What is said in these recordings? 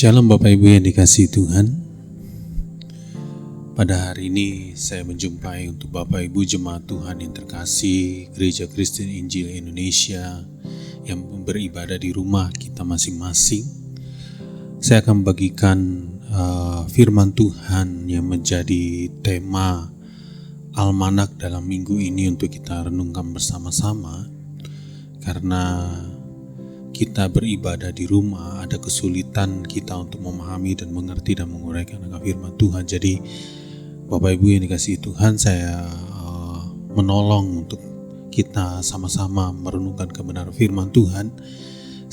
Shalom Bapak Ibu yang dikasihi Tuhan. Pada hari ini saya menjumpai untuk Bapak Ibu jemaat Tuhan yang terkasih Gereja Kristen Injil Indonesia yang beribadah di rumah kita masing-masing. Saya akan membagikan firman Tuhan yang menjadi tema Almanak dalam minggu ini untuk kita renungkan bersama-sama. Karena kita beribadah di rumah, ada kesulitan kita untuk memahami dan mengerti dan menguraikan akan firman Tuhan. Jadi Bapak Ibu yang dikasihi Tuhan, saya menolong untuk kita sama-sama merenungkan kebenaran firman Tuhan,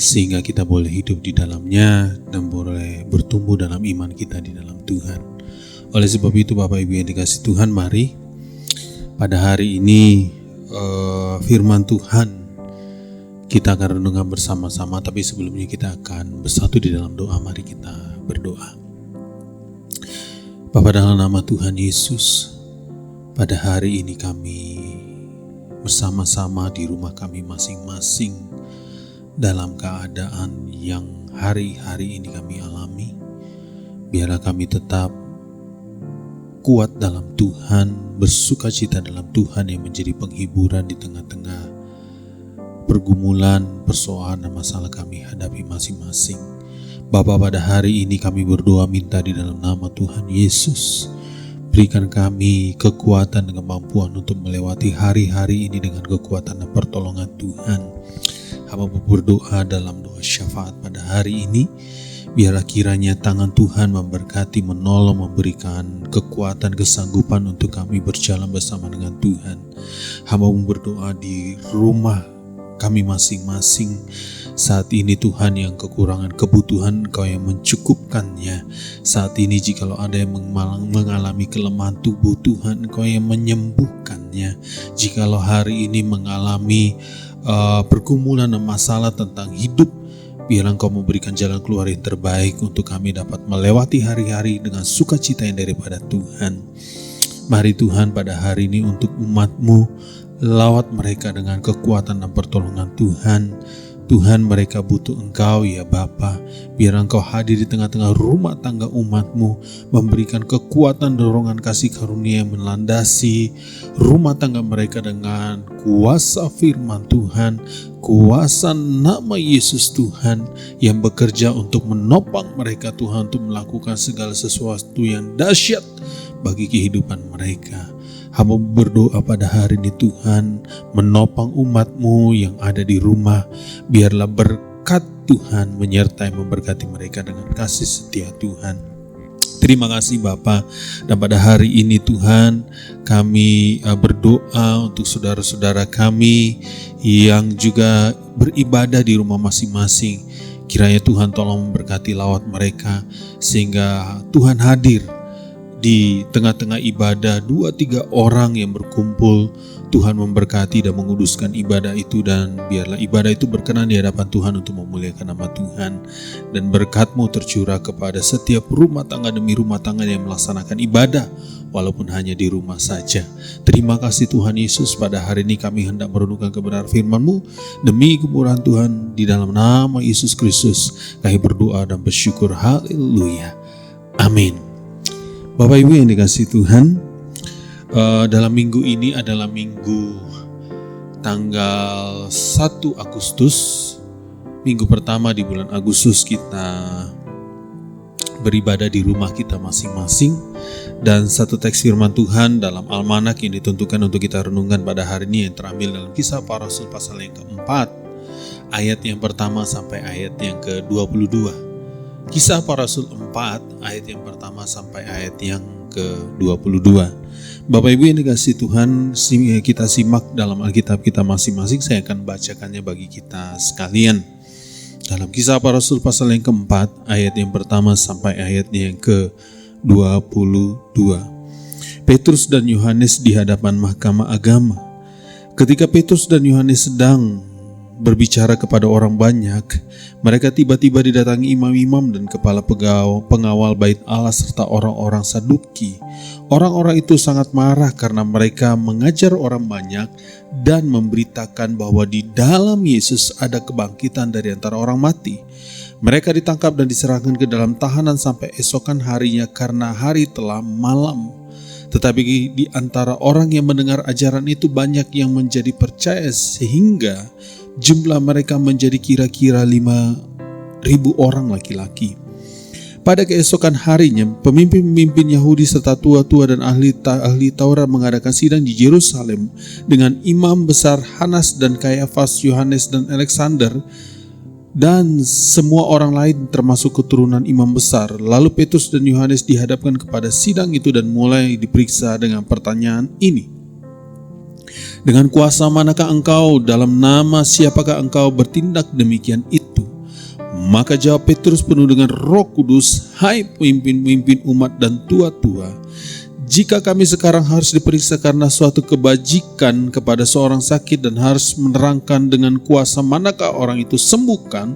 sehingga kita boleh hidup di dalamnya dan boleh bertumbuh dalam iman kita di dalam Tuhan. Oleh sebab itu Bapak Ibu yang dikasihi Tuhan, mari pada hari ini firman Tuhan kita akan renungkan bersama-sama, tapi sebelumnya kita akan bersatu di dalam doa. Mari kita berdoa. Bapa, dalam nama Tuhan Yesus, pada hari ini kami bersama-sama di rumah kami masing-masing dalam keadaan yang hari-hari ini kami alami. Biarlah kami tetap kuat dalam Tuhan, bersukacita dalam Tuhan yang menjadi penghiburan di tengah-tengah pergumulan, persoalan dan masalah kami hadapi masing-masing. Bapa, pada hari ini kami berdoa minta di dalam nama Tuhan Yesus, berikan kami kekuatan dan kemampuan untuk melewati hari-hari ini dengan kekuatan dan pertolongan Tuhan. Hamba berdoa dalam doa syafaat pada hari ini, biarlah kiranya tangan Tuhan memberkati, menolong, memberikan kekuatan, kesanggupan untuk kami berjalan bersama dengan Tuhan. Hamba berdoa di rumah kami masing-masing saat ini Tuhan, yang kekurangan kebutuhan Engkau yang mencukupkannya. Saat ini jikalau ada yang mengalami kelemahan tubuh, Tuhan Engkau yang menyembuhkannya. Jikalau hari ini mengalami pergumulan dan masalah tentang hidup, biarlah Engkau memberikan jalan keluar yang terbaik untuk kami dapat melewati hari-hari dengan sukacita yang daripada Tuhan. Mari Tuhan pada hari ini untuk umat-Mu, lawat mereka dengan kekuatan dan pertolongan Tuhan. Tuhan, mereka butuh Engkau ya Bapa. Biar Engkau hadir di tengah-tengah rumah tangga umat-Mu, memberikan kekuatan, dorongan, kasih karunia yang melandasi rumah tangga mereka dengan kuasa firman Tuhan, kuasa nama Yesus Tuhan yang bekerja untuk menopang mereka Tuhan, untuk melakukan segala sesuatu yang dahsyat bagi kehidupan mereka. Hamba berdoa pada hari ini Tuhan, menopang umat-Mu yang ada di rumah. Biarlah berkat Tuhan menyertai memberkati mereka dengan kasih setia Tuhan. Terima kasih Bapa. Dan pada hari ini Tuhan, kami berdoa untuk saudara-saudara kami yang juga beribadah di rumah masing-masing. Kiranya Tuhan tolong memberkati lawat mereka, sehingga Tuhan hadir di tengah-tengah ibadah. 2-3 orang yang berkumpul, Tuhan memberkati dan menguduskan ibadah itu, dan biarlah ibadah itu berkenan di hadapan Tuhan untuk memuliakan nama Tuhan. Dan berkat-Mu tercurah kepada setiap rumah tangga demi rumah tangga yang melaksanakan ibadah, walaupun hanya di rumah saja. Terima kasih Tuhan Yesus, pada hari ini kami hendak merenungkan kebenaran firman-Mu. Demi kemurahan Tuhan, di dalam nama Yesus Kristus kami berdoa dan bersyukur. Haleluya. Amin. Bapak Ibu yang dikasihi Tuhan, dalam minggu ini adalah minggu tanggal 1 Agustus, minggu pertama di bulan Agustus. Kita beribadah di rumah kita masing-masing, dan satu teks firman Tuhan dalam Almanak yang ditentukan untuk kita renungkan pada hari ini yang terambil dalam Kisah Para Rasul pasal yang keempat, ayat yang pertama sampai ayat yang ke-22. Kisah Para Rasul 4 ayat yang pertama sampai ayat yang ke-22. Bapak Ibu yang dikasihi Tuhan, kita simak dalam Alkitab kita masing-masing. Saya akan bacakannya bagi kita sekalian. Dalam Kisah Para Rasul pasal yang keempat, ayat yang pertama sampai ayat yang ke-22. Petrus dan Yohanes di hadapan mahkamah agama. Ketika Petrus dan Yohanes sedang berbicara kepada orang banyak, mereka tiba-tiba didatangi imam-imam dan kepala pengawal bait Allah serta orang-orang Saduki. Orang-orang itu sangat marah karena mereka mengajar orang banyak dan memberitakan bahwa di dalam Yesus ada kebangkitan dari antara orang mati. Mereka ditangkap dan diserahkan ke dalam tahanan sampai esokan harinya karena hari telah malam. Tetapi di antara orang yang mendengar ajaran itu banyak yang menjadi percaya sehingga jumlah mereka menjadi kira-kira 5.000 orang laki-laki. Pada keesokan harinya, pemimpin-pemimpin Yahudi serta tua-tua dan ahli Taurat mengadakan sidang di Yerusalem dengan imam besar Hanas dan Kayafas, Yohanes dan Alexander, dan semua orang lain termasuk keturunan imam besar. Lalu Petrus dan Yohanes dihadapkan kepada sidang itu dan mulai diperiksa dengan pertanyaan ini. Dengan kuasa manakah engkau, dalam nama siapakah engkau bertindak demikian itu? Maka jawab Petrus penuh dengan Roh Kudus, hai pemimpin-pemimpin umat dan tua-tua, jika kami sekarang harus diperiksa karena suatu kebajikan kepada seorang sakit dan harus menerangkan dengan kuasa manakah orang itu sembuhkan,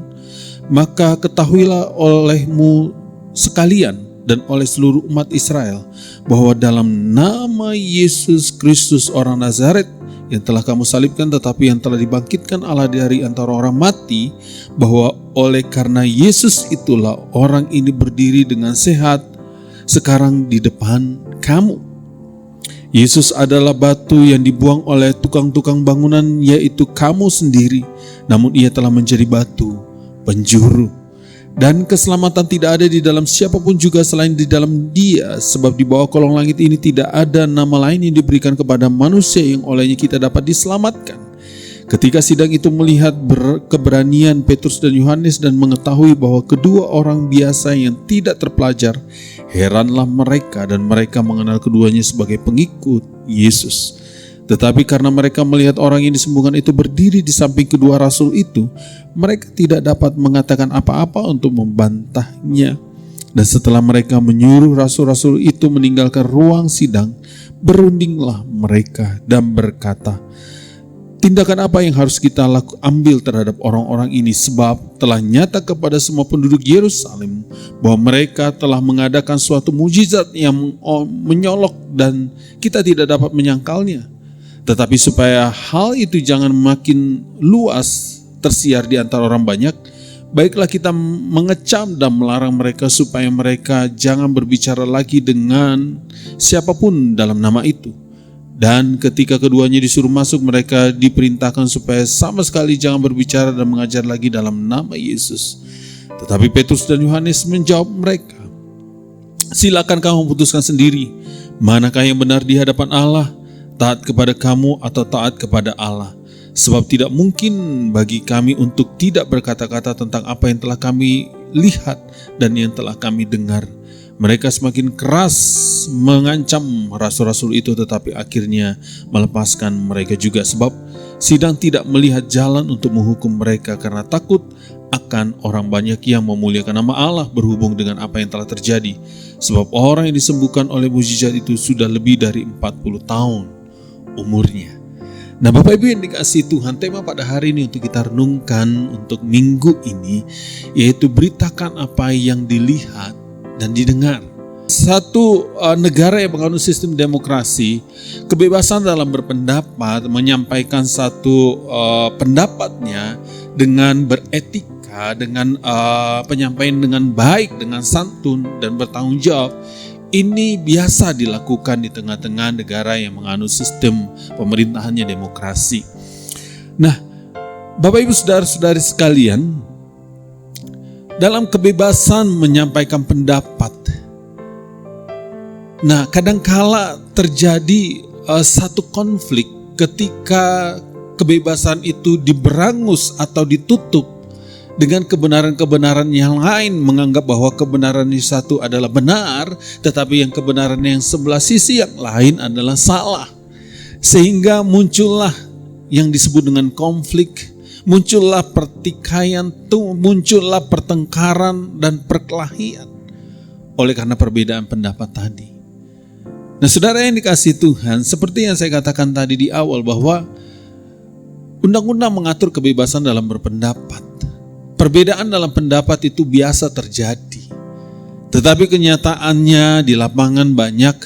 maka ketahuilah olehmu sekalian dan oleh seluruh umat Israel bahwa dalam nama Yesus Kristus orang Nazaret yang telah kamu salibkan tetapi yang telah dibangkitkan Allah dari antara orang mati, bahwa oleh karena Yesus itulah orang ini berdiri dengan sehat sekarang di depan kamu. Yesus adalah batu yang dibuang oleh tukang-tukang bangunan, yaitu kamu sendiri, namun ia telah menjadi batu penjuru. Dan keselamatan tidak ada di dalam siapapun juga selain di dalam Dia, sebab di bawah kolong langit ini tidak ada nama lain yang diberikan kepada manusia yang olehnya kita dapat diselamatkan. Ketika sidang itu melihat keberanian Petrus dan Yohanes dan mengetahui bahwa kedua orang biasa yang tidak terpelajar, heranlah mereka dan mereka mengenal keduanya sebagai pengikut Yesus. Tetapi karena mereka melihat orang yang disembuhkan itu berdiri di samping kedua rasul itu, mereka tidak dapat mengatakan apa-apa untuk membantahnya. Dan setelah mereka menyuruh rasul-rasul itu meninggalkan ruang sidang, berundinglah mereka dan berkata, tindakan apa yang harus kita ambil terhadap orang-orang ini, sebab telah nyata kepada semua penduduk Yerusalem bahwa mereka telah mengadakan suatu mujizat yang menyolok dan kita tidak dapat menyangkalnya. Tetapi supaya hal itu jangan makin luas tersiar di antara orang banyak, baiklah kita mengecam dan melarang mereka supaya mereka jangan berbicara lagi dengan siapapun dalam nama itu. Dan ketika keduanya disuruh masuk, mereka diperintahkan supaya sama sekali jangan berbicara dan mengajar lagi dalam nama Yesus. Tetapi Petrus dan Yohanes menjawab mereka, silakan kamu putuskan sendiri, manakah yang benar di hadapan Allah, taat kepada kamu atau taat kepada Allah. Sebab tidak mungkin bagi kami untuk tidak berkata-kata tentang apa yang telah kami lihat dan yang telah kami dengar. Mereka semakin keras mengancam rasul-rasul itu, tetapi akhirnya melepaskan mereka juga. Sebab sidang tidak melihat jalan untuk menghukum mereka karena takut akan orang banyak yang memuliakan nama Allah berhubung dengan apa yang telah terjadi. Sebab orang yang disembuhkan oleh mukjizat itu sudah lebih dari 40 tahun umurnya. Nah, Bapak Ibu yang dikasihi Tuhan, tema pada hari ini untuk kita renungkan untuk minggu ini yaitu beritakan apa yang dilihat dan didengar. Satu negara yang menganut sistem demokrasi, kebebasan dalam berpendapat, menyampaikan satu pendapatnya dengan beretika, dengan penyampaian dengan baik, dengan santun dan bertanggung jawab. Ini biasa dilakukan di tengah-tengah negara yang menganut sistem pemerintahannya demokrasi. Nah, Bapak Ibu saudara-saudari sekalian, dalam kebebasan menyampaikan pendapat, nah kadangkala terjadi satu konflik ketika kebebasan itu diberangus atau ditutup dengan kebenaran-kebenaran yang lain, menganggap bahwa kebenaran yang satu adalah benar, tetapi yang kebenaran yang sebelah sisi yang lain adalah salah. Sehingga muncullah yang disebut dengan konflik, muncullah pertikaian, muncullah pertengkaran dan perkelahian oleh karena perbedaan pendapat tadi. Nah, saudara yang dikasihi Tuhan, seperti yang saya katakan tadi di awal bahwa undang-undang mengatur kebebasan dalam berpendapat. Perbedaan dalam pendapat itu biasa terjadi. Tetapi kenyataannya di lapangan banyak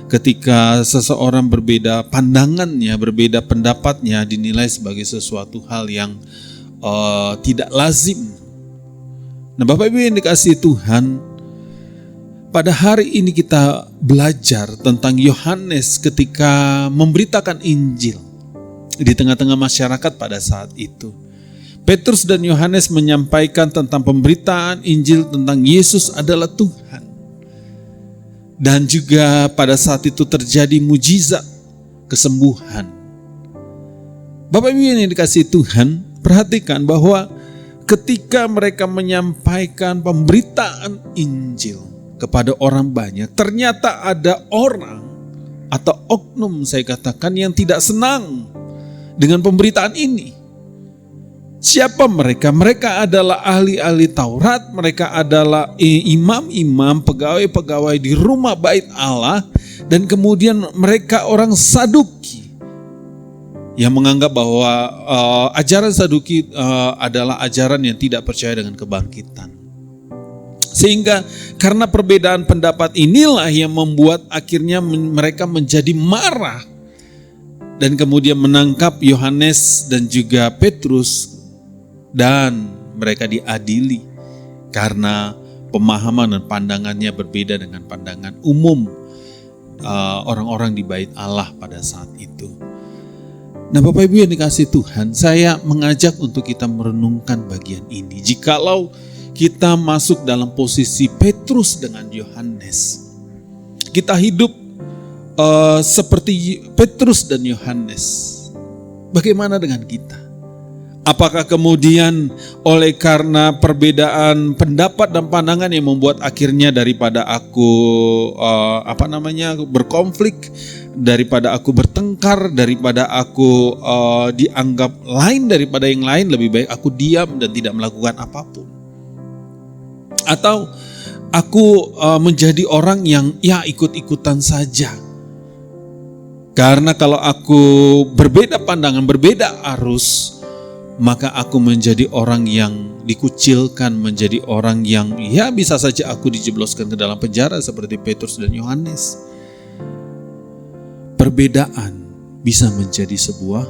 ketika seseorang berbeda pandangannya, berbeda pendapatnya dinilai sebagai sesuatu hal yang tidak lazim. Nah, Bapak Ibu yang dikasihi Tuhan, pada hari ini kita belajar tentang Yohanes ketika memberitakan Injil di tengah-tengah masyarakat pada saat itu. Petrus dan Yohanes menyampaikan tentang pemberitaan Injil tentang Yesus adalah Tuhan. Dan juga pada saat itu terjadi mujizat kesembuhan. Bapak Ibu yang dikasihi Tuhan, perhatikan bahwa ketika mereka menyampaikan pemberitaan Injil kepada orang banyak, ternyata ada orang atau oknum saya katakan yang tidak senang dengan pemberitaan ini. Siapa mereka? Mereka adalah ahli-ahli Taurat, mereka adalah imam-imam, pegawai-pegawai di rumah bait Allah, dan kemudian mereka orang Saduki yang menganggap bahwa ajaran Saduki adalah ajaran yang tidak percaya dengan kebangkitan. Sehingga karena perbedaan pendapat inilah yang membuat akhirnya mereka menjadi marah dan kemudian menangkap Yohanes dan juga Petrus, dan mereka diadili karena pemahaman dan pandangannya berbeda dengan pandangan umum orang-orang di bait Allah pada saat itu. Nah, Bapak Ibu yang dikasihi Tuhan, saya mengajak untuk kita merenungkan bagian ini. Jikalau kita masuk dalam posisi Petrus dengan Yohanes, kita hidup seperti Petrus dan Yohanes, bagaimana dengan kita? Apakah kemudian oleh karena perbedaan pendapat dan pandangan yang membuat akhirnya daripada aku berkonflik, daripada aku bertengkar, daripada aku dianggap lain daripada yang lain, lebih baik aku diam dan tidak melakukan apapun? Atau aku menjadi orang yang ikut-ikutan saja? Karena kalau aku berbeda pandangan, berbeda arus, maka aku menjadi orang yang dikucilkan, menjadi orang yang bisa saja aku dijebloskan ke dalam penjara seperti Petrus dan Yohanes. Perbedaan bisa menjadi sebuah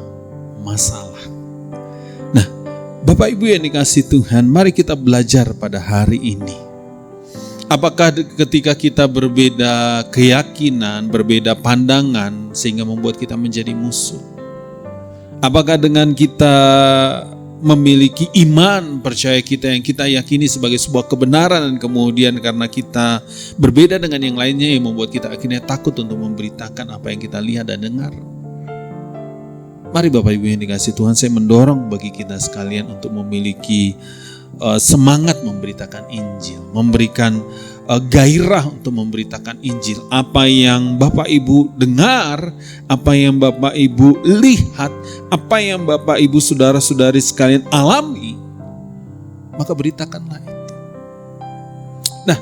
masalah. Nah, Bapak Ibu yang dikasihi Tuhan, mari kita belajar pada hari ini. Apakah ketika kita berbeda keyakinan, berbeda pandangan sehingga membuat kita menjadi musuh? Apakah dengan kita memiliki iman percaya kita yang kita yakini sebagai sebuah kebenaran, dan kemudian karena kita berbeda dengan yang lainnya yang membuat kita akhirnya takut untuk memberitakan apa yang kita lihat dan dengar? Mari Bapak Ibu yang dikasihi Tuhan, saya mendorong bagi kita sekalian untuk memiliki semangat memberitakan Injil, memberikan gairah untuk memberitakan Injil. Apa yang Bapak Ibu dengar, apa yang Bapak Ibu lihat, apa yang Bapak Ibu saudara-saudari sekalian alami, maka beritakanlah itu. Nah,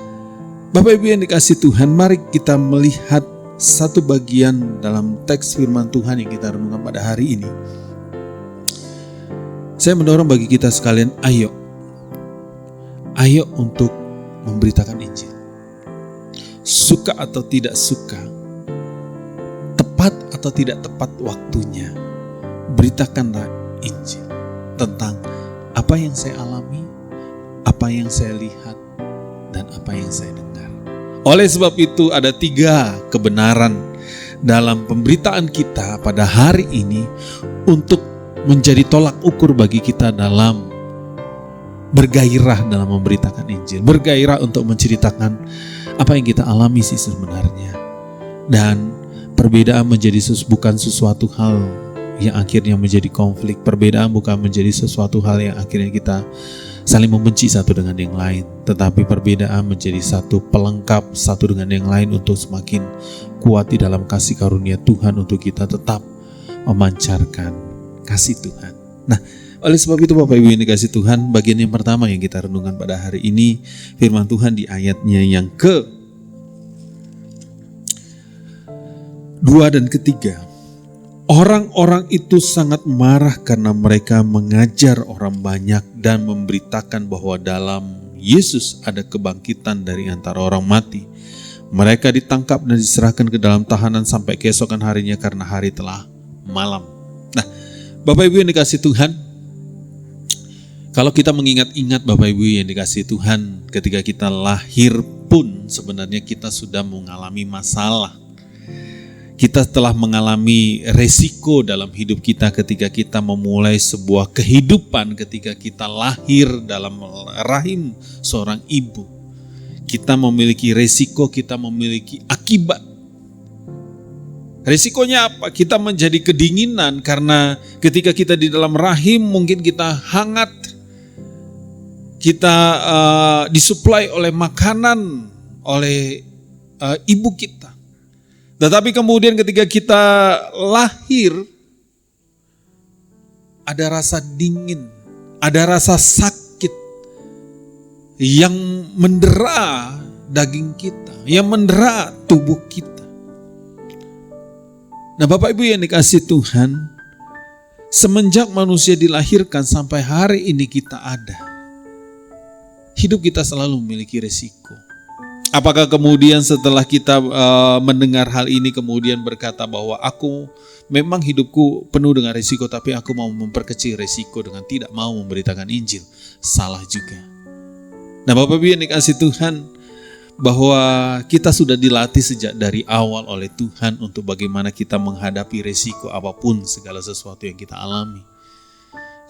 Bapak Ibu yang dikasihi Tuhan, mari kita melihat satu bagian dalam teks firman Tuhan yang kita renungkan pada hari ini. Saya mendorong bagi kita sekalian, ayo untuk memberitakan Injil. Suka atau tidak suka, tepat atau tidak tepat waktunya, beritakanlah Injil tentang apa yang saya alami, apa yang saya lihat, dan apa yang saya dengar. Oleh sebab itu ada 3 kebenaran dalam pemberitaan kita pada hari ini untuk menjadi tolak ukur bagi kita dalam bergairah dalam memberitakan Injil, bergairah untuk menceritakan apa yang kita alami sih sebenarnya. Dan perbedaan bukan sesuatu hal yang akhirnya menjadi konflik. Perbedaan bukan menjadi sesuatu hal yang akhirnya kita saling membenci satu dengan yang lain. Tetapi perbedaan menjadi satu pelengkap satu dengan yang lain untuk semakin kuat di dalam kasih karunia Tuhan untuk kita tetap memancarkan kasih Tuhan. Nah, oleh sebab itu Bapak Ibu yang dikasihi Tuhan, bagian yang pertama yang kita renungkan pada hari ini, firman Tuhan di ayatnya yang ke-2 dan ke-3. Orang-orang itu sangat marah karena mereka mengajar orang banyak dan memberitakan bahwa dalam Yesus ada kebangkitan dari antara orang mati. Mereka ditangkap dan diserahkan ke dalam tahanan sampai keesokan harinya karena hari telah malam. Nah, Bapak Ibu yang dikasihi Tuhan, Kalau kita mengingat-ingat Bapak Ibu yang dikasihi Tuhan, ketika kita lahir pun sebenarnya kita sudah mengalami masalah. Kita telah mengalami resiko dalam hidup kita ketika kita memulai sebuah kehidupan, ketika kita lahir dalam rahim seorang ibu. Kita memiliki resiko, kita memiliki akibat. Resikonya apa? Kita menjadi kedinginan karena ketika kita di dalam rahim mungkin kita hangat. Kita disuplai oleh makanan oleh ibu kita. Tetapi kemudian ketika kita lahir, ada rasa dingin, ada rasa sakit yang mendera daging kita, yang mendera tubuh kita. Nah Bapak Ibu yang dikasihi Tuhan, semenjak manusia dilahirkan sampai hari ini kita ada, hidup kita selalu memiliki resiko. Apakah kemudian setelah kita mendengar hal ini kemudian berkata bahwa aku memang hidupku penuh dengan resiko tapi aku mau memperkecil resiko dengan tidak mau memberitakan Injil? Salah juga. Nah Bapak Ibu yang dikasihi Tuhan, bahwa kita sudah dilatih sejak dari awal oleh Tuhan untuk bagaimana kita menghadapi resiko apapun segala sesuatu yang kita alami.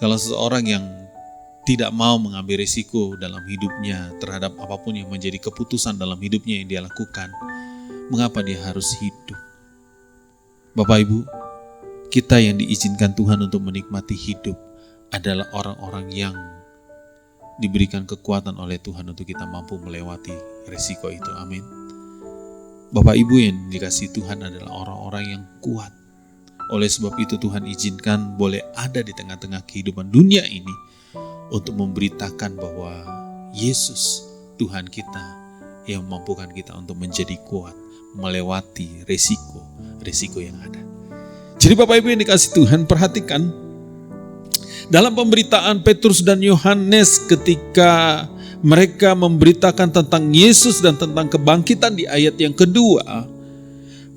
Kalau seseorang yang tidak mau mengambil risiko dalam hidupnya terhadap apapun yang menjadi keputusan dalam hidupnya yang dia lakukan, mengapa dia harus hidup? Bapak Ibu, kita yang diizinkan Tuhan untuk menikmati hidup adalah orang-orang yang diberikan kekuatan oleh Tuhan untuk kita mampu melewati risiko itu. Amin. Bapak Ibu yang dikasihi Tuhan adalah orang-orang yang kuat. Oleh sebab itu Tuhan izinkan boleh ada di tengah-tengah kehidupan dunia ini untuk memberitakan bahwa Yesus Tuhan kita yang memampukan kita untuk menjadi kuat melewati resiko yang ada. Jadi Bapak Ibu yang dikasihi Tuhan, perhatikan dalam pemberitaan Petrus dan Yohanes ketika mereka memberitakan tentang Yesus dan tentang kebangkitan di ayat yang kedua,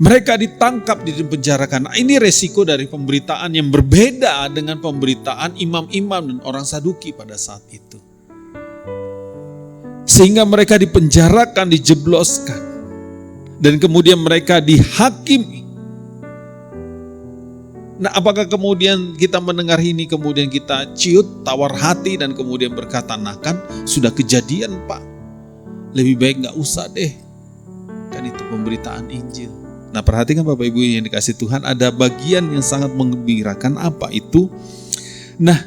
mereka ditangkap, dipenjarakan. Nah, ini resiko dari pemberitaan yang berbeda dengan pemberitaan imam-imam dan orang Saduki pada saat itu. Sehingga mereka dipenjarakan, dijebloskan. Dan kemudian mereka dihakimi. Nah, apakah kemudian kita mendengar ini, kemudian kita ciut, tawar hati, dan kemudian berkata, nah kan sudah kejadian Pak. Lebih baik gak usah deh. Kan itu pemberitaan Injil. Nah perhatikan Bapak Ibu yang dikasihi Tuhan, ada bagian yang sangat menggembirakan. Apa itu? Nah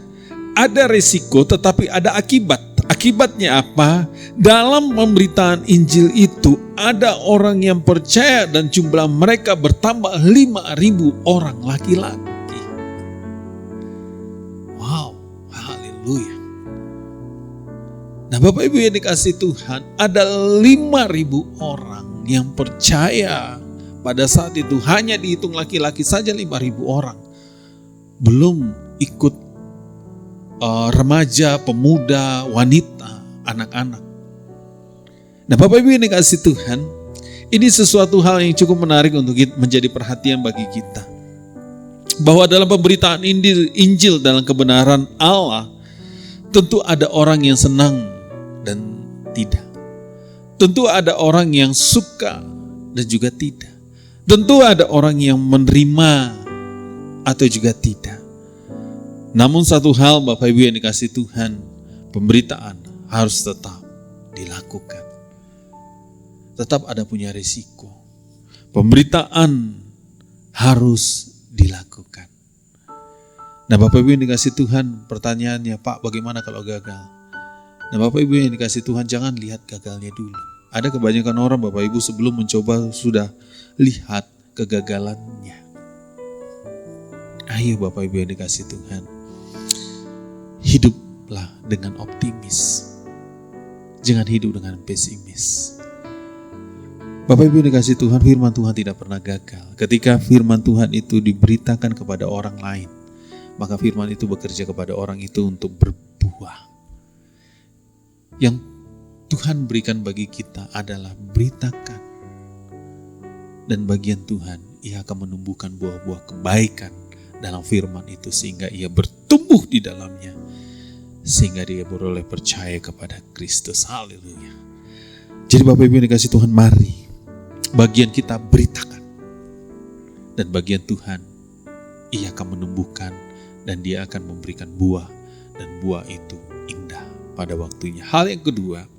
ada risiko tetapi ada akibat. Akibatnya apa? Dalam pemberitaan Injil itu ada orang yang percaya dan jumlah mereka bertambah 5.000 orang laki-laki. Wow, haleluya. Nah Bapak Ibu yang dikasihi Tuhan, ada 5.000 orang yang percaya. Pada saat itu hanya dihitung laki-laki saja 5.000 orang. Belum ikut remaja, pemuda, wanita, anak-anak. Nah Bapak Ibu yang dikasihi Tuhan, ini sesuatu hal yang cukup menarik untuk menjadi perhatian bagi kita. Bahwa dalam pemberitaan Injil dalam kebenaran Allah, tentu ada orang yang senang dan tidak. Tentu ada orang yang suka dan juga tidak. Tentu ada orang yang menerima atau juga tidak. Namun satu hal Bapak Ibu yang dikasihi Tuhan, pemberitaan harus tetap dilakukan. Tetap ada punya risiko. Pemberitaan harus dilakukan. Nah Bapak Ibu yang dikasihi Tuhan, pertanyaannya, Pak bagaimana kalau gagal? Nah Bapak Ibu yang dikasihi Tuhan, jangan lihat gagalnya dulu. Ada kebanyakan orang Bapak Ibu sebelum mencoba sudah lihat kegagalannya. Ayo Bapak Ibu yang dikasihi Tuhan, hiduplah dengan optimis. Jangan hidup dengan pesimis. Bapak Ibu yang dikasihi Tuhan, firman Tuhan tidak pernah gagal. Ketika firman Tuhan itu diberitakan kepada orang lain, maka firman itu bekerja kepada orang itu untuk berbuah. Yang Tuhan berikan bagi kita adalah beritakan. Dan bagian Tuhan, Ia akan menumbuhkan buah-buah kebaikan dalam firman itu sehingga ia bertumbuh di dalamnya. sehingga dia beroleh percaya kepada Kristus. Haleluya. Jadi Bapak Ibu yang dikasihi Tuhan, mari bagian kita beritakan. Dan bagian Tuhan, Ia akan menumbuhkan dan Dia akan memberikan buah. Dan buah itu indah pada waktunya. Hal yang kedua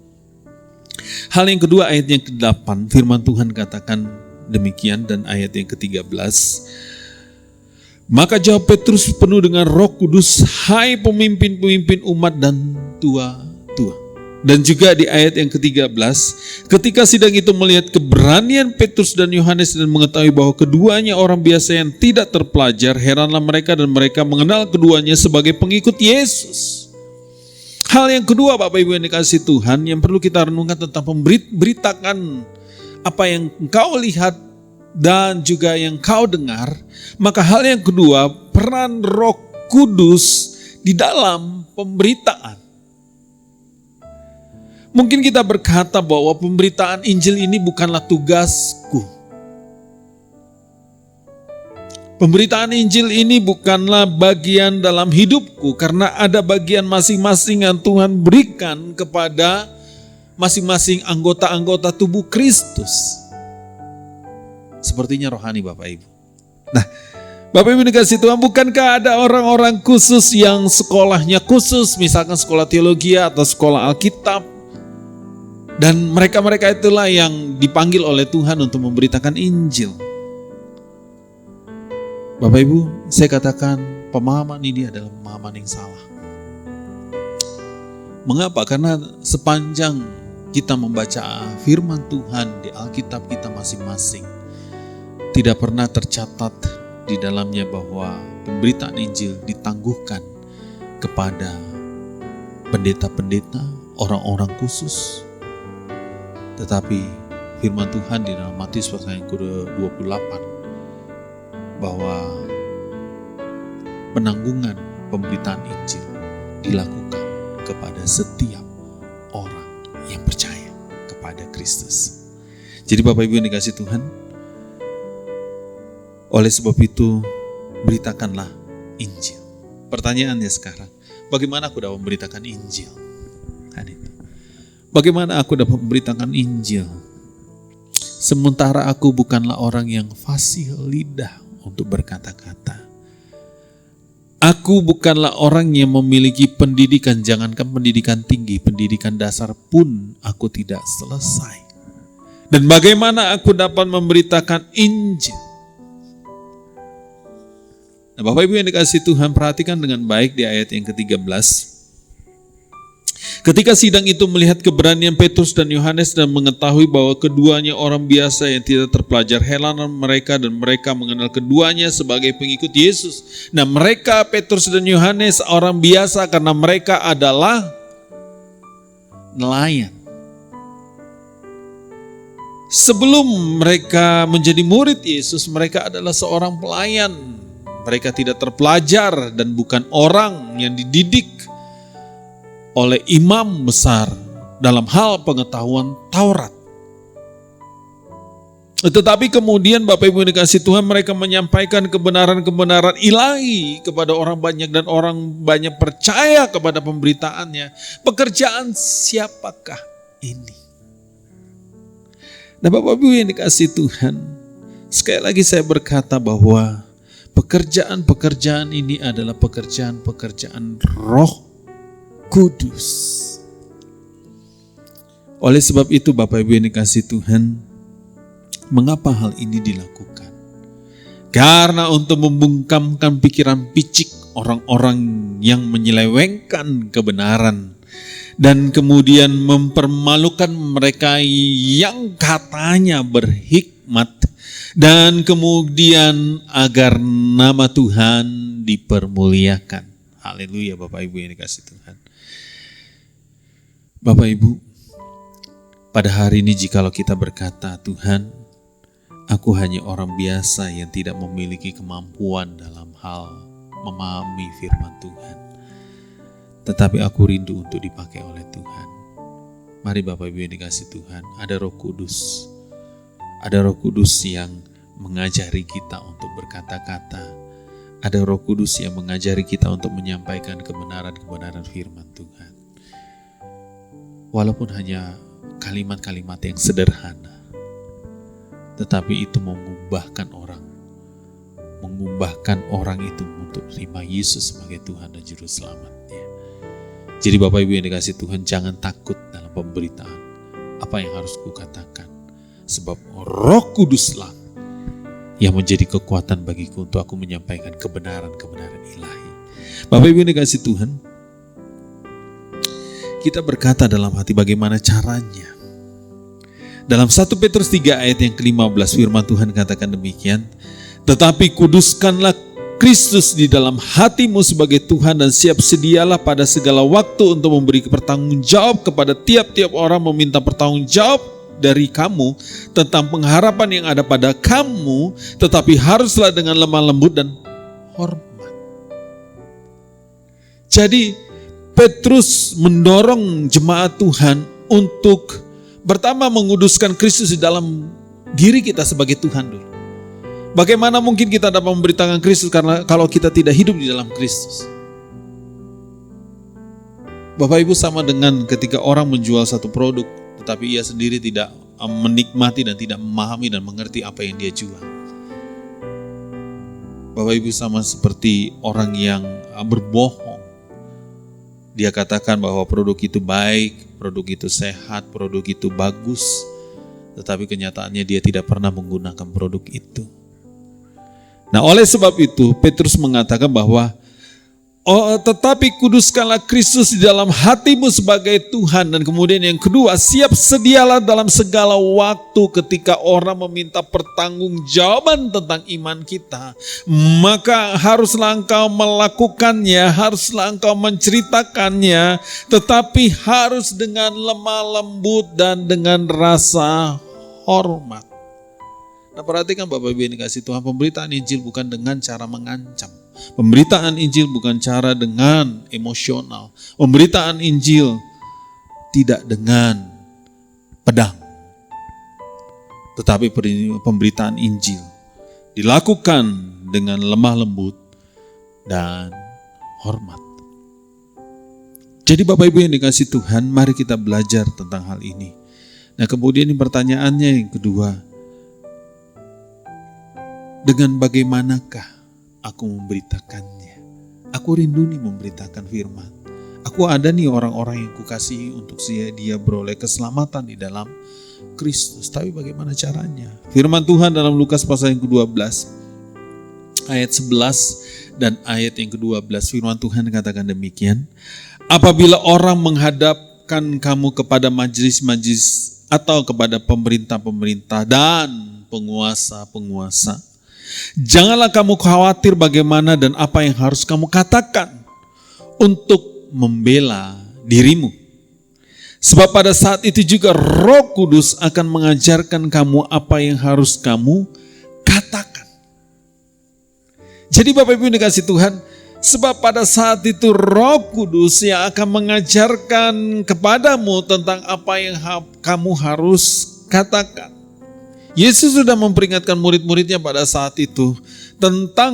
ayat yang ke-8, firman Tuhan katakan demikian, dan ayat yang ke-13. Maka jawab Petrus penuh dengan Roh Kudus, hai pemimpin-pemimpin umat dan tua-tua. Dan juga di ayat yang ke-13, ketika sidang itu melihat keberanian Petrus dan Yohanes dan mengetahui bahwa keduanya orang biasa yang tidak terpelajar, heranlah mereka dan mereka mengenal keduanya sebagai pengikut Yesus. Hal yang kedua Bapak Ibu yang dikasihi Tuhan, yang perlu kita renungkan tentang beritakan apa yang engkau lihat dan juga yang kau dengar. Maka hal yang kedua, peran Roh Kudus di dalam pemberitaan. Mungkin kita berkata bahwa pemberitaan Injil ini bukanlah tugasku. Pemberitaan Injil ini bukanlah bagian dalam hidupku, karena ada bagian masing-masing yang Tuhan berikan kepada masing-masing anggota-anggota tubuh Kristus. Sepertinya rohani Bapak Ibu. Nah, Bapak Ibu dikasihi Tuhan, bukankah ada orang-orang khusus yang sekolahnya khusus, misalkan sekolah teologi atau sekolah Alkitab, dan mereka-mereka itulah yang dipanggil oleh Tuhan untuk memberitakan Injil. Bapak Ibu, saya katakan pemahaman ini adalah pemahaman yang salah. Mengapa? Karena sepanjang kita membaca firman Tuhan di Alkitab kita masing-masing, tidak pernah tercatat di dalamnya bahwa pemberitaan Injil ditangguhkan kepada pendeta-pendeta, orang-orang khusus. Tetapi firman Tuhan di dalam Matius pasal yang ke-28 bahwa penanggungan pemberitaan Injil dilakukan kepada setiap orang yang percaya kepada Kristus. Jadi Bapak Ibu yang dikasihi Tuhan, oleh sebab itu beritakanlah Injil. Pertanyaannya sekarang, bagaimana aku dapat memberitakan Injil? Bagaimana aku dapat memberitakan Injil? Sementara aku bukanlah orang yang fasih lidah untuk berkata-kata. Aku bukanlah orang yang memiliki pendidikan, jangankan pendidikan tinggi, pendidikan dasar pun aku tidak selesai. Dan bagaimana aku dapat memberitakan Injil? Nah, Bapak Ibu yang dikasihi Tuhan, perhatikan dengan baik di ayat yang ke-13. Ketika sidang itu melihat keberanian Petrus dan Yohanes dan mengetahui bahwa keduanya orang biasa yang tidak terpelajar, heranlah mereka dan mereka mengenal keduanya sebagai pengikut Yesus. Nah, mereka Petrus dan Yohanes orang biasa karena mereka adalah nelayan. Sebelum mereka menjadi murid Yesus, mereka adalah seorang pelayan. Mereka tidak terpelajar dan bukan orang yang dididik oleh imam besar dalam hal pengetahuan Taurat. Tetapi kemudian Bapak Ibu dikasihi Tuhan, mereka menyampaikan kebenaran-kebenaran ilahi kepada orang banyak dan orang banyak percaya kepada pemberitaannya. Pekerjaan siapakah ini? Nah Bapak Ibu yang dikasihi Tuhan, sekali lagi saya berkata bahwa pekerjaan-pekerjaan ini adalah pekerjaan-pekerjaan Roh Kudus. Oleh sebab itu Bapak Ibu yang dikasihi Tuhan, mengapa hal ini dilakukan? Karena untuk membungkamkan pikiran picik orang-orang yang menyelewengkan kebenaran dan kemudian mempermalukan mereka yang katanya berhikmat, dan kemudian agar nama Tuhan dipermuliakan. Haleluya Bapak Ibu yang dikasihi Tuhan. Bapak Ibu, pada hari ini jikalau kita berkata, Tuhan, aku hanya orang biasa yang tidak memiliki kemampuan dalam hal memahami firman Tuhan, tetapi aku rindu untuk dipakai oleh Tuhan. Mari Bapak Ibu yang dikasihi Tuhan, ada Roh Kudus. Ada Roh Kudus yang mengajari kita untuk berkata-kata. ada Roh Kudus yang mengajari kita untuk menyampaikan kebenaran-kebenaran firman Tuhan. Walaupun hanya kalimat-kalimat yang sederhana, tetapi itu mengubahkan orang itu untuk terima Yesus sebagai Tuhan dan Juru Selamatnya. Jadi Bapak Ibu yang dikasihi Tuhan, jangan takut dalam pemberitaan. Apa yang harus kukatakan? Sebab Roh Kuduslah yang menjadi kekuatan bagiku untuk aku menyampaikan kebenaran-kebenaran ilahi. Bapak Ibu yang dikasihi Tuhan, kita berkata dalam hati bagaimana caranya. Dalam 1 Petrus 3 ayat yang ke-15 firman Tuhan katakan demikian, tetapi kuduskanlah Kristus di dalam hatimu sebagai Tuhan dan siap sedialah pada segala waktu untuk memberi pertanggungjawab kepada tiap-tiap orang meminta pertanggungjawab dari kamu tentang pengharapan yang ada pada kamu, tetapi haruslah dengan lemah lembut dan hormat. Jadi Petrus mendorong jemaat Tuhan untuk pertama menguduskan Kristus di dalam diri kita sebagai Tuhan dulu. Bagaimana mungkin kita dapat memberitakan Kristus karena kalau kita tidak hidup di dalam Kristus? Bapak Ibu, sama dengan ketika orang menjual satu produk tetapi ia sendiri tidak menikmati dan tidak memahami dan mengerti apa yang dia jual. Bapak Ibu, sama seperti orang yang berbohong. Dia katakan bahwa produk itu baik, produk itu sehat, produk itu bagus, tetapi kenyataannya dia tidak pernah menggunakan produk itu. Nah, oleh sebab itu Petrus mengatakan bahwa tetapi kuduskanlah Kristus di dalam hatimu sebagai Tuhan. Dan kemudian yang kedua, siap sedialah dalam segala waktu ketika orang meminta pertanggungjawaban tentang iman kita. Maka haruslah engkau melakukannya, haruslah engkau menceritakannya, tetapi harus dengan lemah lembut dan dengan rasa hormat. Nah, perhatikan Bapak Ibu yang dikasihi Tuhan, pemberitaan Injil bukan dengan cara mengancam. Pemberitaan Injil bukan cara dengan emosional. Pemberitaan Injil tidak dengan pedang. Tetapi pemberitaan Injil dilakukan dengan lemah lembut dan hormat. Jadi Bapak Ibu yang dikasihi Tuhan, mari kita belajar tentang hal ini. Nah, kemudian pertanyaannya yang kedua, dengan bagaimanakah aku memberitakannya? Aku rindu nih memberitakan firman. Aku ada nih orang-orang yang kukasihi untuk dia beroleh keselamatan di dalam Kristus. Tapi bagaimana caranya? Firman Tuhan dalam Lukas pasal yang ke-12 ayat 11 dan ayat yang ke-12 firman Tuhan katakan demikian. Apabila orang menghadapkan kamu kepada majelis-majelis atau kepada pemerintah-pemerintah dan penguasa-penguasa, janganlah kamu khawatir bagaimana dan apa yang harus kamu katakan untuk membela dirimu. Sebab pada saat itu juga Roh Kudus akan mengajarkan kamu apa yang harus kamu katakan. Jadi Bapak Ibu yang dikasihi Tuhan, sebab pada saat itu Roh Kudus yang akan mengajarkan kepadamu tentang apa yang kamu harus katakan. Yesus sudah memperingatkan murid-muridnya pada saat itu tentang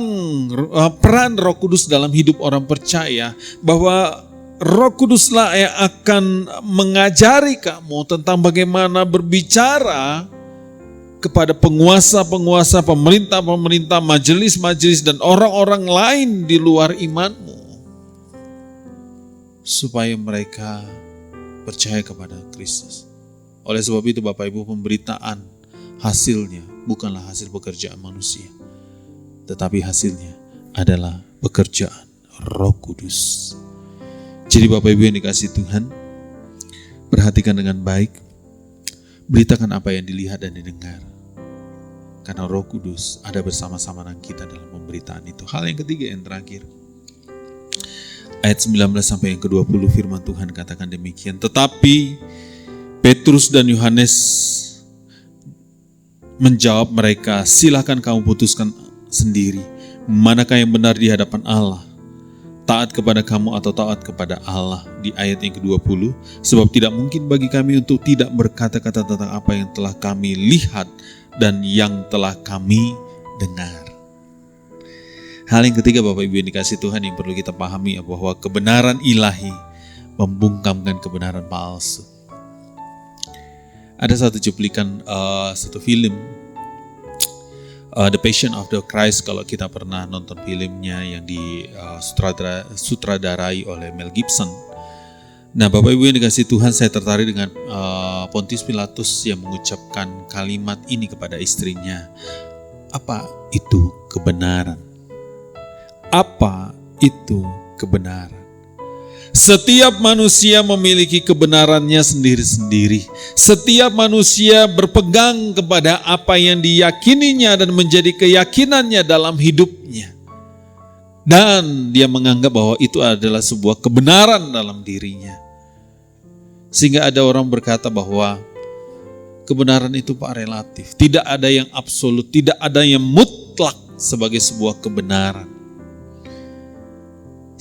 peran Roh Kudus dalam hidup orang percaya, bahwa Roh Kuduslah yang akan mengajari kamu tentang bagaimana berbicara kepada penguasa-penguasa, pemerintah-pemerintah, majelis-majelis dan orang-orang lain di luar imanmu, supaya mereka percaya kepada Kristus. Oleh sebab itu Bapak Ibu, pemberitaan hasilnya bukanlah hasil pekerjaan manusia, tetapi hasilnya adalah pekerjaan Roh Kudus. Jadi Bapak Ibu yang dikasihi Tuhan, perhatikan dengan baik, beritakan apa yang dilihat dan didengar, karena Roh Kudus ada bersama-sama dengan kita dalam pemberitaan itu. Hal yang ketiga yang terakhir, ayat 19 sampai yang ke-20 firman Tuhan katakan demikian. Tetapi Petrus dan Yohanes menjawab mereka, silakan kamu putuskan sendiri, manakah yang benar di hadapan Allah, taat kepada kamu atau taat kepada Allah. Di ayat yang ke-20, sebab tidak mungkin bagi kami untuk tidak berkata-kata tentang apa yang telah kami lihat dan yang telah kami dengar. Hal yang ketiga Bapak Ibu yang dikasih Tuhan yang perlu kita pahami bahwa kebenaran ilahi membungkamkan kebenaran palsu. Ada satu cuplikan satu film The Passion of the Christ, kalau kita pernah nonton filmnya yang sutradarai oleh Mel Gibson. Nah Bapak Ibu yang dikasih Tuhan, saya tertarik dengan Pontius Pilatus yang mengucapkan kalimat ini kepada istrinya. Apa itu kebenaran? Apa itu kebenaran? Setiap manusia memiliki kebenarannya sendiri-sendiri. Setiap manusia berpegang kepada apa yang diyakininya dan menjadi keyakinannya dalam hidupnya. Dan dia menganggap bahwa itu adalah sebuah kebenaran dalam dirinya. Sehingga ada orang berkata bahwa kebenaran itu relatif. Tidak ada yang absolut, tidak ada yang mutlak sebagai sebuah kebenaran.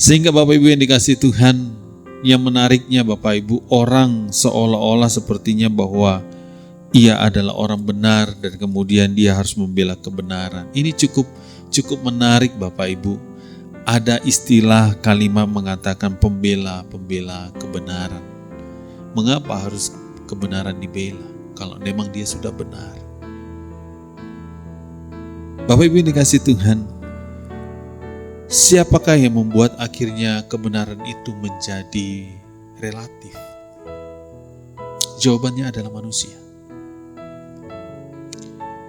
Sehingga Bapak Ibu yang dikasih Tuhan, yang menariknya Bapak Ibu, orang seolah-olah sepertinya bahwa ia adalah orang benar dan kemudian dia harus membela kebenaran. Ini cukup menarik Bapak Ibu. Ada istilah kalimat mengatakan pembela kebenaran. Mengapa harus kebenaran dibela kalau memang dia sudah benar? Bapak Ibu yang dikasih Tuhan, siapakah yang membuat akhirnya kebenaran itu menjadi relatif? Jawabannya adalah manusia.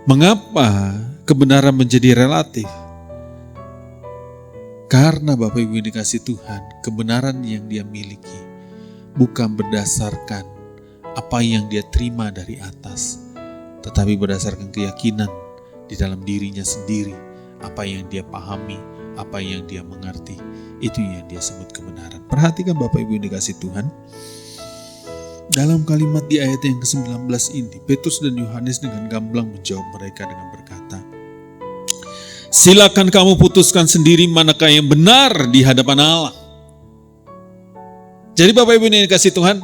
Mengapa kebenaran menjadi relatif? Karena Bapak Ibu yang dikasih Tuhan, kebenaran yang dia miliki bukan berdasarkan apa yang dia terima dari atas, tetapi berdasarkan keyakinan di dalam dirinya sendiri, apa yang dia pahami, apa yang dia mengerti, itu yang dia sebut kebenaran. Perhatikan Bapak Ibu yang dikasih Tuhan, dalam kalimat di ayat yang ke-19 ini, Petrus dan Yohanes dengan gamblang menjawab mereka dengan berkata, silakan kamu putuskan sendiri manakah yang benar di hadapan Allah. Jadi Bapak Ibu yang dikasih Tuhan,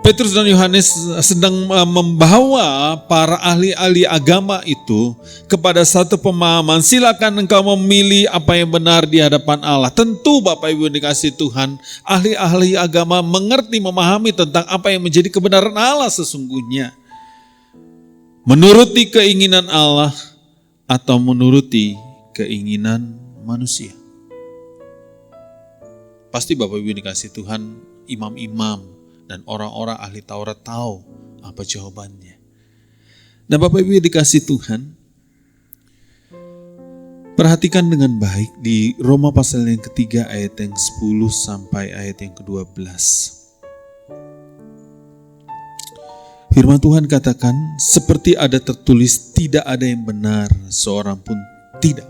Petrus dan Yohanes sedang membawa para ahli-ahli agama itu kepada satu pemahaman, silakan engkau memilih apa yang benar di hadapan Allah. Tentu Bapak Ibu yang dikasih Tuhan, ahli-ahli agama mengerti, memahami tentang apa yang menjadi kebenaran Allah sesungguhnya. Menuruti keinginan Allah atau menuruti keinginan manusia. Pasti Bapak Ibu yang dikasih Tuhan, imam-imam dan orang-orang ahli Taurat tahu apa jawabannya. Nah Bapak Ibu yang dikasih Tuhan, perhatikan dengan baik di Roma pasal yang ketiga ayat yang 10 sampai ayat yang ke-12. Firman Tuhan katakan, seperti ada tertulis, tidak ada yang benar, seorang pun tidak.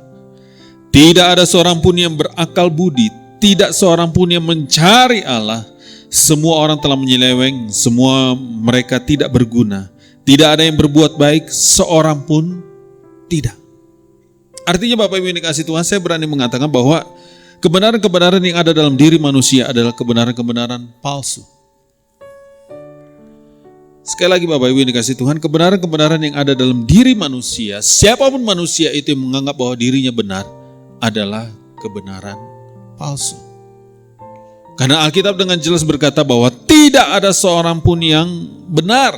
Tidak ada seorang pun yang berakal budi, tidak seorang pun yang mencari Allah. Semua orang telah menyeleweng, semua mereka tidak berguna. Tidak ada yang berbuat baik, seorang pun tidak. Artinya Bapak Ibu yang dikasih Tuhan, saya berani mengatakan bahwa kebenaran-kebenaran yang ada dalam diri manusia adalah kebenaran-kebenaran palsu. Sekali lagi Bapak Ibu yang dikasih Tuhan, kebenaran-kebenaran yang ada dalam diri manusia, siapapun manusia itu yang menganggap bahwa dirinya benar, adalah kebenaran palsu. Karena Alkitab dengan jelas berkata bahwa tidak ada seorang pun yang benar,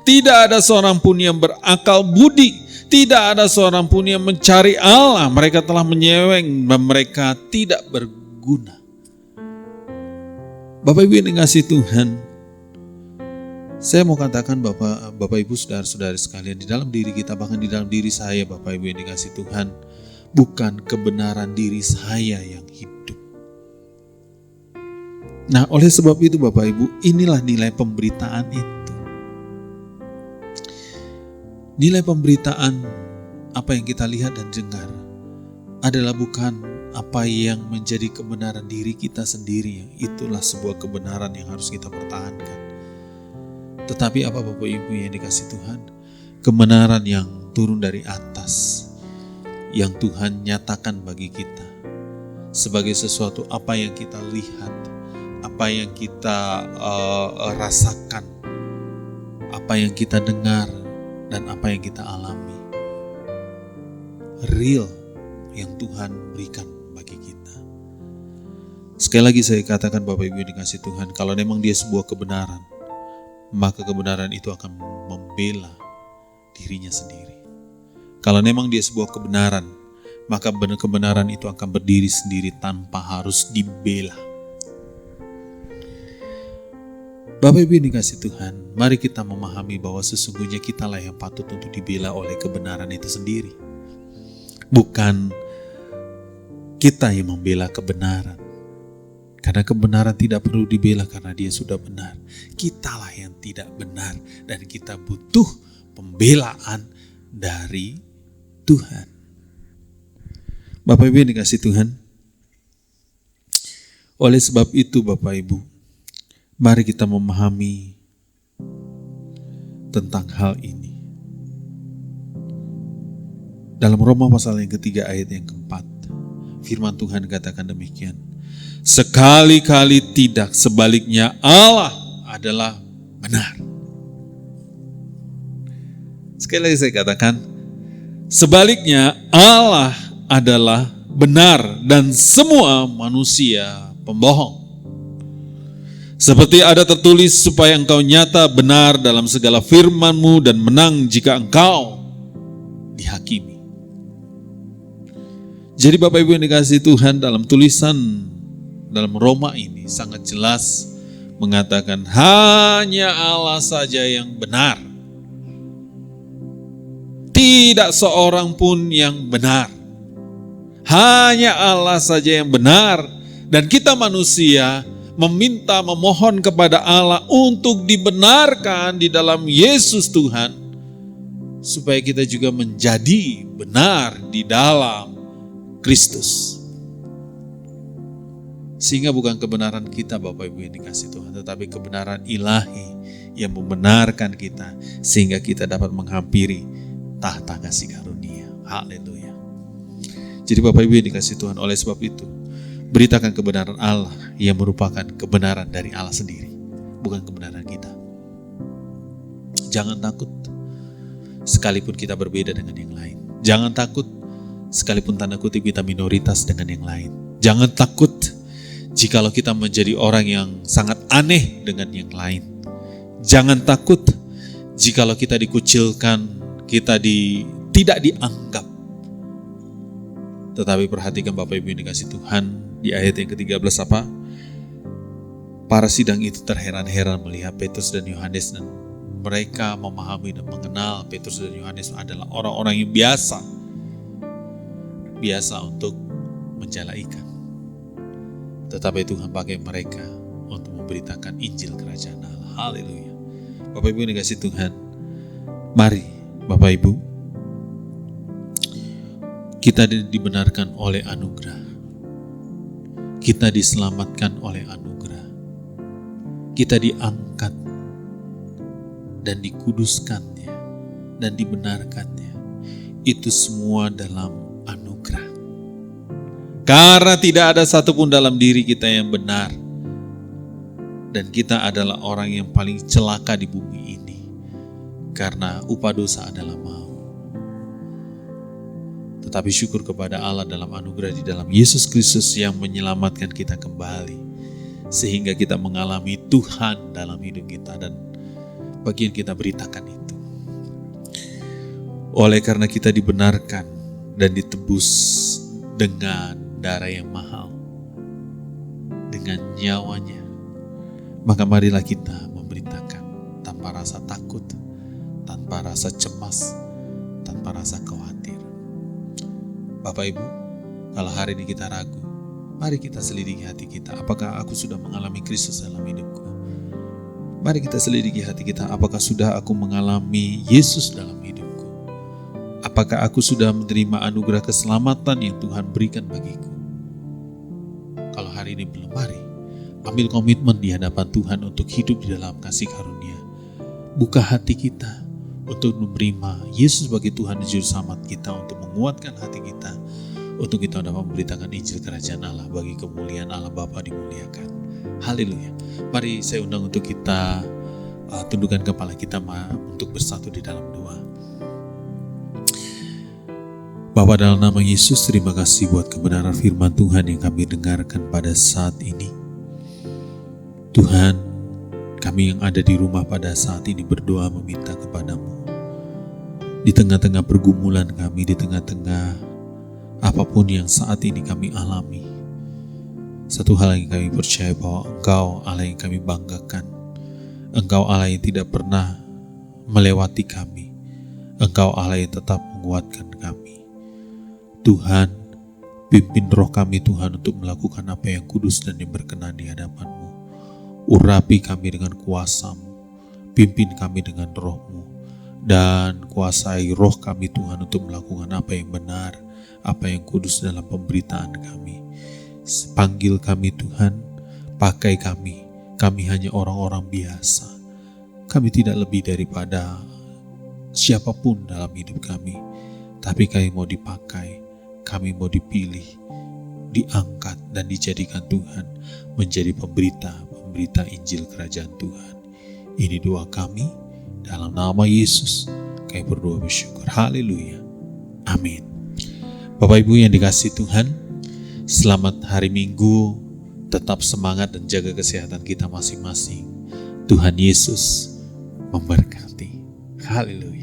tidak ada seorang pun yang berakal budi, tidak ada seorang pun yang mencari Allah. Mereka telah menyeleweng dan mereka tidak berguna. Bapak Ibu yang dikasih Tuhan, saya mau katakan Bapak Ibu saudara-saudari sekalian, di dalam diri kita, bahkan di dalam diri saya Bapak Ibu yang dikasih Tuhan, bukan kebenaran diri saya yang hidup. Nah oleh sebab itu Bapak Ibu, inilah nilai pemberitaan itu. Nilai pemberitaan apa yang kita lihat dan dengar adalah bukan apa yang menjadi kebenaran diri kita sendiri. Itulah sebuah kebenaran yang harus kita pertahankan. Tetapi apa Bapak Ibu yang dikasih Tuhan? Kebenaran yang turun dari atas, yang Tuhan nyatakan bagi kita sebagai sesuatu apa yang kita lihat, apa yang kita rasakan, apa yang kita dengar, dan apa yang kita alami. Real, yang Tuhan berikan bagi kita. Sekali lagi saya katakan Bapak Ibu yang dikasihi Tuhan, kalau memang dia sebuah kebenaran, maka kebenaran itu akan membela dirinya sendiri. Kalau memang dia sebuah kebenaran, maka kebenaran itu akan berdiri sendiri tanpa harus dibela. Bapak Ibu yang dikasihi Tuhan, mari kita memahami bahwa sesungguhnya kitalah yang patut untuk dibela oleh kebenaran itu sendiri. Bukan kita yang membela kebenaran. Karena kebenaran tidak perlu dibela karena dia sudah benar. Kitalah yang tidak benar dan kita butuh pembelaan dari Tuhan. Bapak Ibu yang dikasihi Tuhan, oleh sebab itu Bapak Ibu, mari kita memahami tentang hal ini. Dalam Roma pasal yang ketiga ayat yang keempat, firman Tuhan katakan demikian. Sekali-kali tidak, sebaliknya Allah adalah benar. Sekali lagi saya katakan, sebaliknya Allah adalah benar dan semua manusia pembohong. Seperti ada tertulis, supaya engkau nyata benar dalam segala firman-Mu dan menang jika engkau dihakimi. Jadi Bapak Ibu yang dikasihi Tuhan, dalam tulisan dalam Roma ini sangat jelas mengatakan hanya Allah saja yang benar. Tidak seorang pun yang benar. Hanya Allah saja yang benar. Dan kita manusia meminta, memohon kepada Allah untuk dibenarkan di dalam Yesus Tuhan, supaya kita juga menjadi benar di dalam Kristus. Sehingga bukan kebenaran kita Bapak Ibu yang dikasihi Tuhan, tetapi kebenaran ilahi yang membenarkan kita, sehingga kita dapat menghampiri tahta kasih karunia. Haleluya. Jadi Bapak Ibu yang dikasihi Tuhan, oleh sebab itu, beritakan kebenaran Allah yang merupakan kebenaran dari Allah sendiri, bukan kebenaran kita. Jangan takut, sekalipun kita berbeda dengan yang lain. Jangan takut, sekalipun tanda kutip kita minoritas dengan yang lain. Jangan takut, jikalau kita menjadi orang yang sangat aneh dengan yang lain. Jangan takut, jikalau kita dikucilkan, kita tidak dianggap. Tetapi perhatikan Bapak Ibu yang dikasihi Tuhan, di ayat yang ke-13 apa? Para sidang itu terheran-heran melihat Petrus dan Yohanes, dan mereka memahami dan mengenal Petrus dan Yohanes adalah orang-orang yang biasa untuk menjala ikan. Tetapi Tuhan pakai mereka untuk memberitakan Injil Kerajaan Allah. Haleluya. Bapak Ibu yang dikasihi Tuhan, mari Bapak Ibu, kita dibenarkan oleh anugerah. Kita diselamatkan oleh anugerah. Kita diangkat dan dikuduskannya dan dibenarkannya. Itu semua dalam anugerah. Karena tidak ada satupun dalam diri kita yang benar. Dan kita adalah orang yang paling celaka di bumi ini. Karena upah dosa adalah maut. Tetapi syukur kepada Allah dalam anugerah di dalam Yesus Kristus yang menyelamatkan kita kembali. Sehingga kita mengalami Tuhan dalam hidup kita, dan bagian kita beritakan itu. Oleh karena kita dibenarkan dan ditebus dengan darah yang mahal, dengan nyawanya, maka marilah kita memberitakan tanpa rasa takut, tanpa rasa cemas, tanpa rasa khawatir. Bapak Ibu, kalau hari ini kita ragu, mari kita selidiki hati kita. Apakah aku sudah mengalami Kristus dalam hidupku? Mari kita selidiki hati kita. Apakah sudah aku mengalami Yesus dalam hidupku? Apakah aku sudah menerima anugerah keselamatan yang Tuhan berikan bagiku? Kalau hari ini belum, mari ambil komitmen di hadapan Tuhan untuk hidup di dalam kasih karunia. Buka hati kita untuk menerima Yesus sebagai Tuhan dan Juru Selamat kita, untuk menguatkan hati kita, untuk kita dapat memberitakan Injil Kerajaan Allah bagi kemuliaan Allah Bapa dimuliakan. Haleluya. Mari saya undang untuk kita tundukkan kepala kita untuk bersatu di dalam doa. Bapa, dalam nama Yesus, terima kasih buat kebenaran firman Tuhan yang kami dengarkan pada saat ini. Tuhan, kami yang ada di rumah pada saat ini berdoa meminta kepadamu. Di tengah-tengah pergumulan kami, di tengah-tengah apapun yang saat ini kami alami, satu hal yang kami percaya bahwa Engkau Allah yang kami banggakan. Engkau Allah yang tidak pernah melewati kami. Engkau Allah yang tetap menguatkan kami. Tuhan, pimpin roh kami Tuhan untuk melakukan apa yang kudus dan yang berkenan di hadapan-Mu. Urapi kami dengan kuasa-Mu, pimpin kami dengan roh-Mu, dan kuasai roh kami Tuhan untuk melakukan apa yang benar, apa yang kudus dalam pemberitaan kami. Panggil kami Tuhan, pakai kami hanya orang-orang biasa. Kami tidak lebih daripada siapapun dalam hidup kami, tapi kami mau dipakai, kami mau dipilih, diangkat dan dijadikan Tuhan menjadi pemberita Injil Kerajaan Tuhan. Ini doa kami dalam nama Yesus. Kami berdoa bersyukur. Haleluya. Amin. Bapak Ibu yang dikasihi Tuhan, selamat hari Minggu. Tetap semangat dan jaga kesehatan kita masing-masing. Tuhan Yesus memberkati. Haleluya.